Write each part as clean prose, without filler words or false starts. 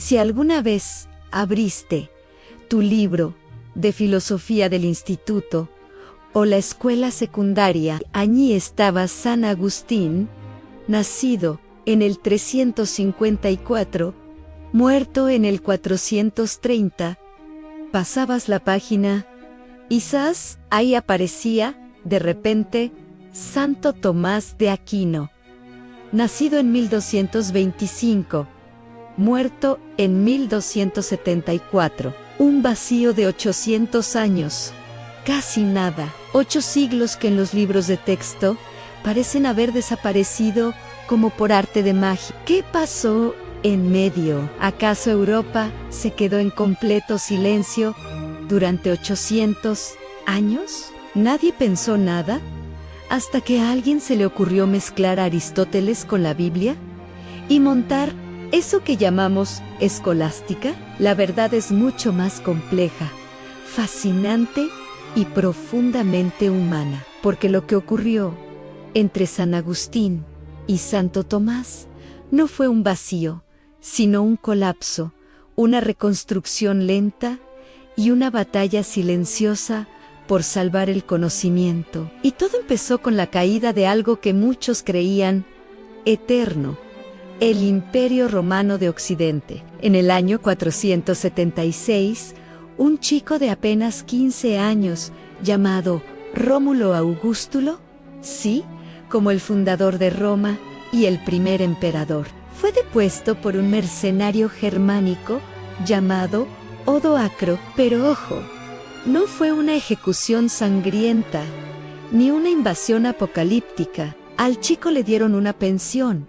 Si alguna vez abriste tu libro de filosofía del instituto o la escuela secundaria, allí estaba San Agustín, nacido en el 354, muerto en el 430. Pasabas la página, quizás ahí aparecía, de repente, Santo Tomás de Aquino, nacido en 1225, muerto en 1274. Un vacío de 800 años. Casi nada. 8 siglos que en los libros de texto parecen haber desaparecido como por arte de magia. ¿Qué pasó en medio? ¿Acaso Europa se quedó en completo silencio durante 800 años? ¿Nadie pensó nada? Hasta que a alguien se le ocurrió mezclar a Aristóteles con la Biblia y montar eso que llamamos escolástica. La verdad es mucho más compleja, fascinante y profundamente humana, porque lo que ocurrió entre San Agustín y Santo Tomás no fue un vacío, sino un colapso, una reconstrucción lenta y una batalla silenciosa por salvar el conocimiento. Y todo empezó con la caída de algo que muchos creían eterno: el Imperio Romano de Occidente. En el año 476, un chico de apenas 15 años, llamado Rómulo Augustulo, sí, como el fundador de Roma y el primer emperador, fue depuesto por un mercenario germánico llamado Odoacro. Pero ojo, no fue una ejecución sangrienta, ni una invasión apocalíptica. Al chico le dieron una pensión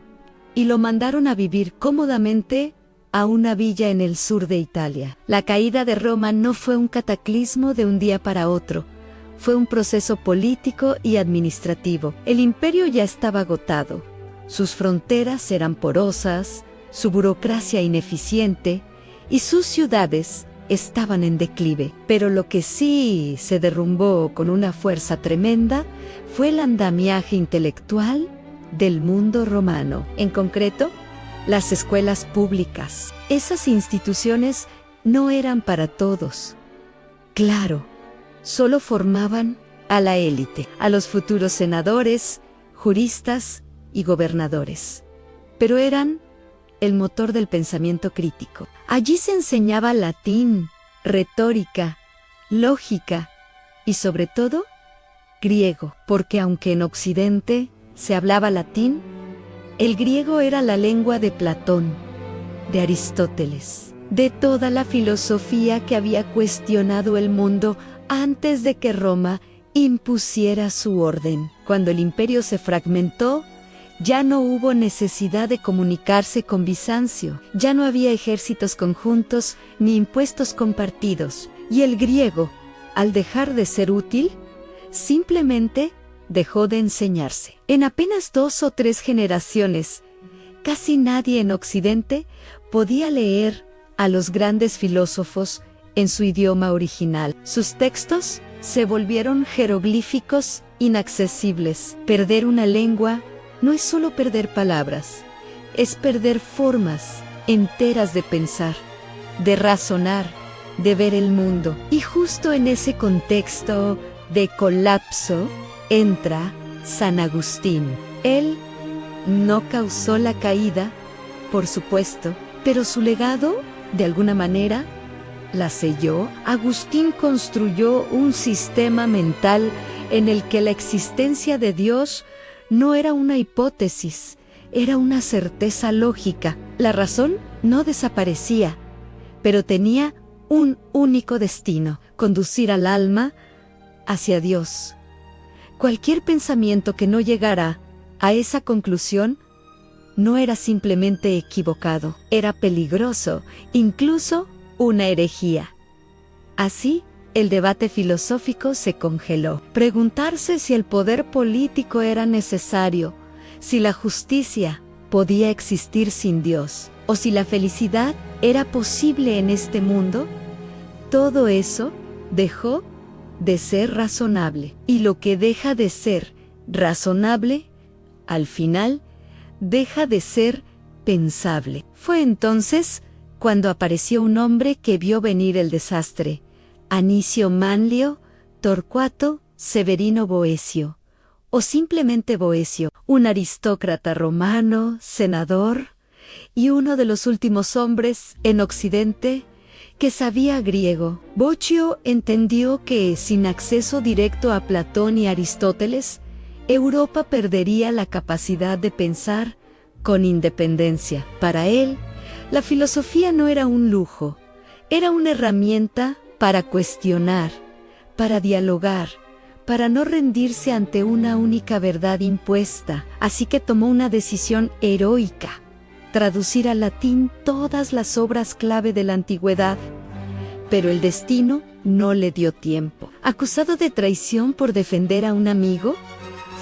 y lo mandaron a vivir cómodamente a una villa en el sur de Italia. La caída de Roma no fue un cataclismo de un día para otro, fue un proceso político y administrativo. El imperio ya estaba agotado, sus fronteras eran porosas, su burocracia ineficiente y sus ciudades estaban en declive. Pero lo que sí se derrumbó con una fuerza tremenda fue el andamiaje intelectual del mundo romano, en concreto, las escuelas públicas. Esas instituciones no eran para todos. Claro, solo formaban a la élite, a los futuros senadores, juristas y gobernadores. Pero eran el motor del pensamiento crítico. Allí se enseñaba latín, retórica, lógica y sobre todo, griego, porque aunque en Occidente se hablaba latín, el griego era la lengua de Platón, de Aristóteles, de toda la filosofía que había cuestionado el mundo antes de que Roma impusiera su orden. Cuando el imperio se fragmentó, ya no hubo necesidad de comunicarse con Bizancio, ya no había ejércitos conjuntos ni impuestos compartidos, y el griego, al dejar de ser útil, simplemente dejó de enseñarse. En apenas 2 o 3 generaciones, casi nadie en Occidente podía leer a los grandes filósofos en su idioma original. Sus textos se volvieron jeroglíficos inaccesibles. Perder una lengua no es solo perder palabras, es perder formas enteras de pensar, de razonar, de ver el mundo. Y justo en ese contexto de colapso entra San Agustín. Él no causó la caída, por supuesto, pero su legado, de alguna manera, la selló. Agustín construyó un sistema mental en el que la existencia de Dios no era una hipótesis, era una certeza lógica. La razón no desaparecía, pero tenía un único destino: conducir al alma hacia Dios. Cualquier pensamiento que no llegara a esa conclusión no era simplemente equivocado, era peligroso, incluso una herejía. Así, el debate filosófico se congeló. Preguntarse si el poder político era necesario, si la justicia podía existir sin Dios, o si la felicidad era posible en este mundo, todo eso dejó de ser razonable. Y lo que deja de ser razonable, al final, deja de ser pensable. Fue entonces cuando apareció un hombre que vio venir el desastre: Anicio Manlio Torcuato Severino Boecio, o simplemente Boecio, un aristócrata romano, senador, y uno de los últimos hombres en Occidente que sabía griego. Bocio entendió que, sin acceso directo a Platón y Aristóteles, Europa perdería la capacidad de pensar con independencia. Para él, la filosofía no era un lujo, era una herramienta para cuestionar, para dialogar, para no rendirse ante una única verdad impuesta. Así que tomó una decisión heroica: traducir al latín todas las obras clave de la antigüedad. Pero el destino no le dio tiempo. Acusado de traición por defender a un amigo,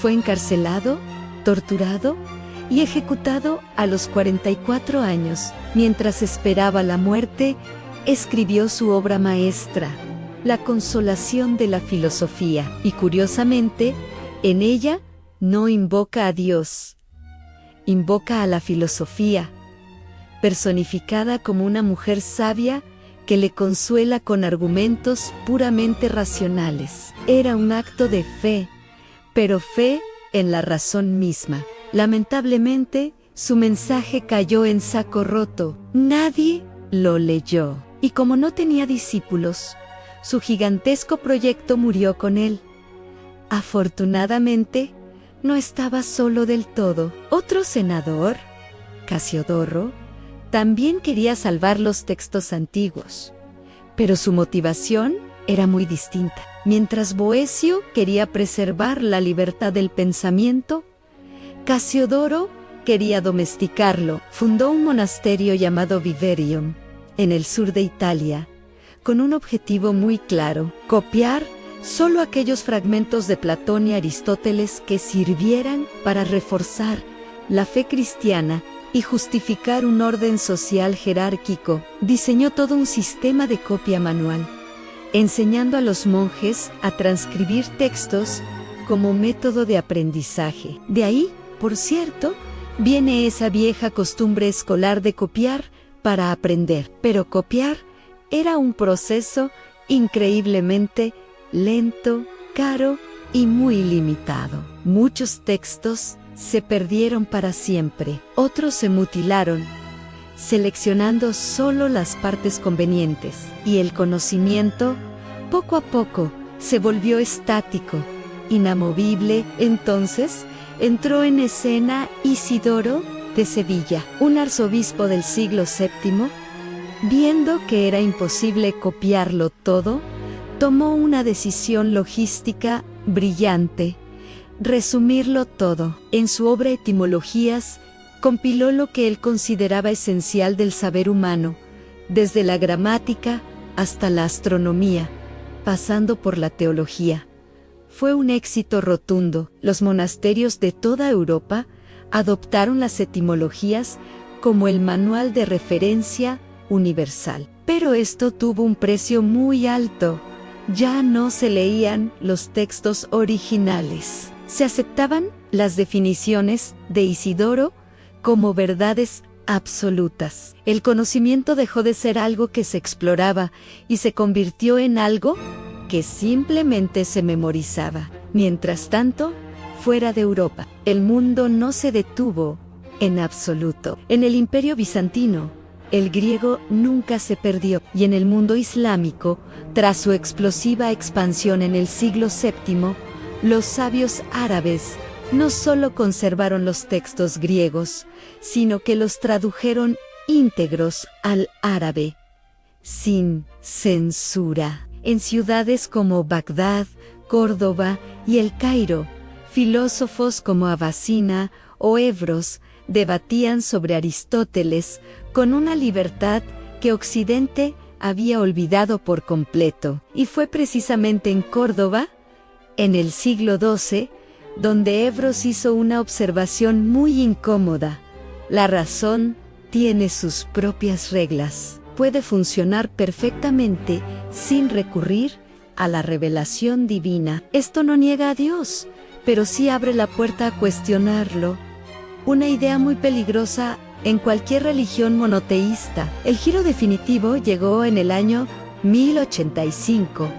fue encarcelado, torturado y ejecutado a los 44 años. Mientras esperaba la muerte, escribió su obra maestra, La Consolación de la Filosofía, y curiosamente, en ella no invoca a Dios, invoca a la filosofía, personificada como una mujer sabia que le consuela con argumentos puramente racionales. Era un acto de fe, pero fe en la razón misma. Lamentablemente, su mensaje cayó en saco roto. Nadie lo leyó. Y como no tenía discípulos, su gigantesco proyecto murió con él. Afortunadamente, no estaba solo del todo. Otro senador, Casiodoro, también quería salvar los textos antiguos, pero su motivación era muy distinta. Mientras Boecio quería preservar la libertad del pensamiento, Casiodoro quería domesticarlo. Fundó un monasterio llamado Viverium, en el sur de Italia, con un objetivo muy claro: copiar solo aquellos fragmentos de Platón y Aristóteles que sirvieran para reforzar la fe cristiana y justificar un orden social jerárquico. Diseñó todo un sistema de copia manual, enseñando a los monjes a transcribir textos como método de aprendizaje. De ahí, por cierto, viene esa vieja costumbre escolar de copiar para aprender. Pero copiar era un proceso increíblemente lento, caro y muy limitado. Muchos textos se perdieron para siempre, otros se mutilaron, seleccionando solo las partes convenientes, y el conocimiento, poco a poco, se volvió estático, inamovible. Entonces, entró en escena Isidoro de Sevilla, un arzobispo del siglo VII. Viendo que era imposible copiarlo todo, tomó una decisión logística brillante: resumirlo todo. En su obra Etimologías, compiló lo que él consideraba esencial del saber humano, desde la gramática hasta la astronomía, pasando por la teología. Fue un éxito rotundo. Los monasterios de toda Europa adoptaron las etimologías como el manual de referencia universal. Pero esto tuvo un precio muy alto. Ya no se leían los textos originales. Se aceptaban las definiciones de Isidoro como verdades absolutas. El conocimiento dejó de ser algo que se exploraba y se convirtió en algo que simplemente se memorizaba. Mientras tanto, fuera de Europa, el mundo no se detuvo en absoluto. En el Imperio Bizantino, el griego nunca se perdió, y en el mundo islámico, tras su explosiva expansión en el siglo VII, los sabios árabes no solo conservaron los textos griegos, sino que los tradujeron íntegros al árabe, sin censura. En ciudades como Bagdad, Córdoba y El Cairo, filósofos como Avicena o Evros debatían sobre Aristóteles con una libertad que Occidente había olvidado por completo. Y fue precisamente en Córdoba, en el siglo XII, donde Evros hizo una observación muy incómoda: la razón tiene sus propias reglas. Puede funcionar perfectamente sin recurrir a la revelación divina. Esto no niega a Dios, pero sí abre la puerta a cuestionarlo. Una idea muy peligrosa en cualquier religión monoteísta. El giro definitivo llegó en el año 1085,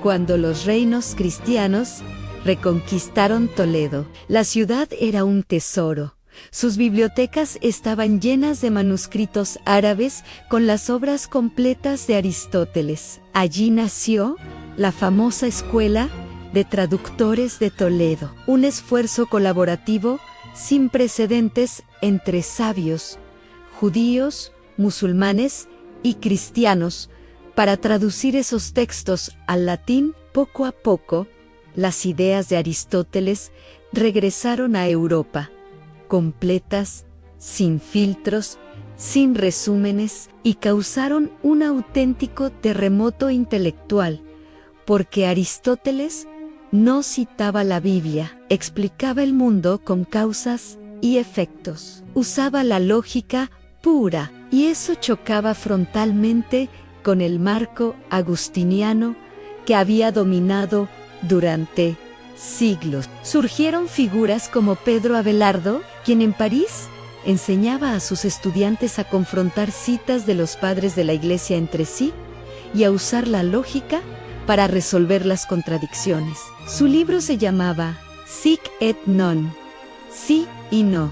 cuando los reinos cristianos reconquistaron Toledo. La ciudad era un tesoro. Sus bibliotecas estaban llenas de manuscritos árabes con las obras completas de Aristóteles. Allí nació la famosa Escuela de Traductores de Toledo, un esfuerzo colaborativo sin precedentes entre sabios, judíos, musulmanes y cristianos para traducir esos textos al latín. Poco a poco, las ideas de Aristóteles regresaron a Europa, completas, sin filtros, sin resúmenes, y causaron un auténtico terremoto intelectual, porque Aristóteles no citaba la Biblia, explicaba el mundo con causas y efectos, usaba la lógica pura, y eso chocaba frontalmente con el marco agustiniano que había dominado durante siglos. Surgieron figuras como Pedro Abelardo, quien en París enseñaba a sus estudiantes a confrontar citas de los padres de la Iglesia entre sí y a usar la lógica para resolver las contradicciones. Su libro se llamaba Sic et Non, sí y no,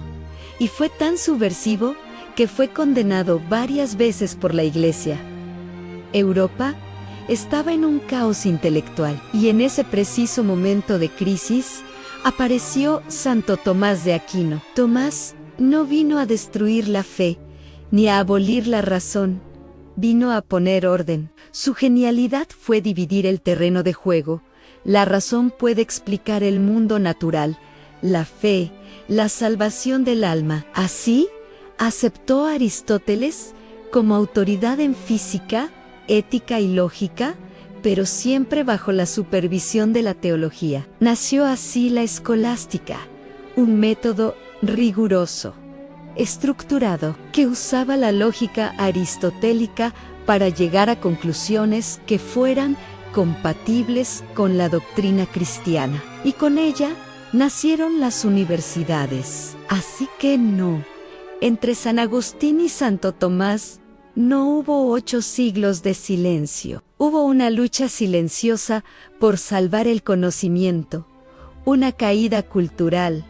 y fue tan subversivo que fue condenado varias veces por la Iglesia. Europa estaba en un caos intelectual, y en ese preciso momento de crisis apareció Santo Tomás de Aquino. Tomás no vino a destruir la fe, ni a abolir la razón, vino a poner orden. Su genialidad fue dividir el terreno de juego. La razón puede explicar el mundo natural, la fe, la salvación del alma. Así, aceptó a Aristóteles como autoridad en física, ética y lógica, pero siempre bajo la supervisión de la teología. Nació así la escolástica, un método riguroso, estructurado, que usaba la lógica aristotélica para llegar a conclusiones que fueran compatibles con la doctrina cristiana. Y con ella nacieron las universidades. Así que no, entre San Agustín y Santo Tomás no hubo 8 siglos de silencio. Hubo una lucha silenciosa por salvar el conocimiento, una caída cultural,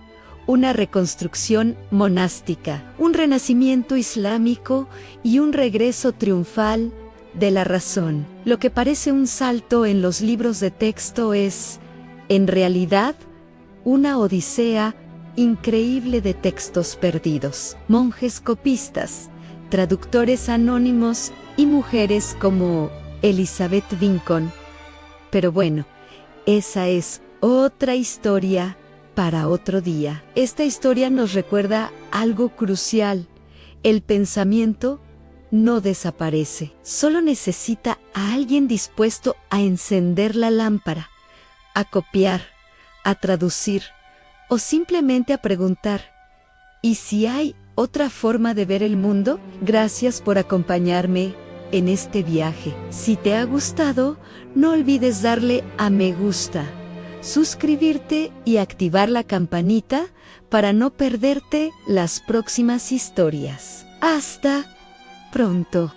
una reconstrucción monástica, un renacimiento islámico y un regreso triunfal de la razón. Lo que parece un salto en los libros de texto es, en realidad, una odisea increíble de textos perdidos. Monjes copistas, traductores anónimos y mujeres como Elizabeth Vincoln. Pero bueno, esa es otra historia para otro día. Esta historia nos recuerda algo crucial. El pensamiento no desaparece. Solo necesita a alguien dispuesto a encender la lámpara, a copiar, a traducir o simplemente a preguntar: ¿y si hay otra forma de ver el mundo? Gracias por acompañarme en este viaje. Si te ha gustado, no olvides darle a me gusta, suscribirte y activar la campanita para no perderte las próximas historias. ¡Hasta pronto!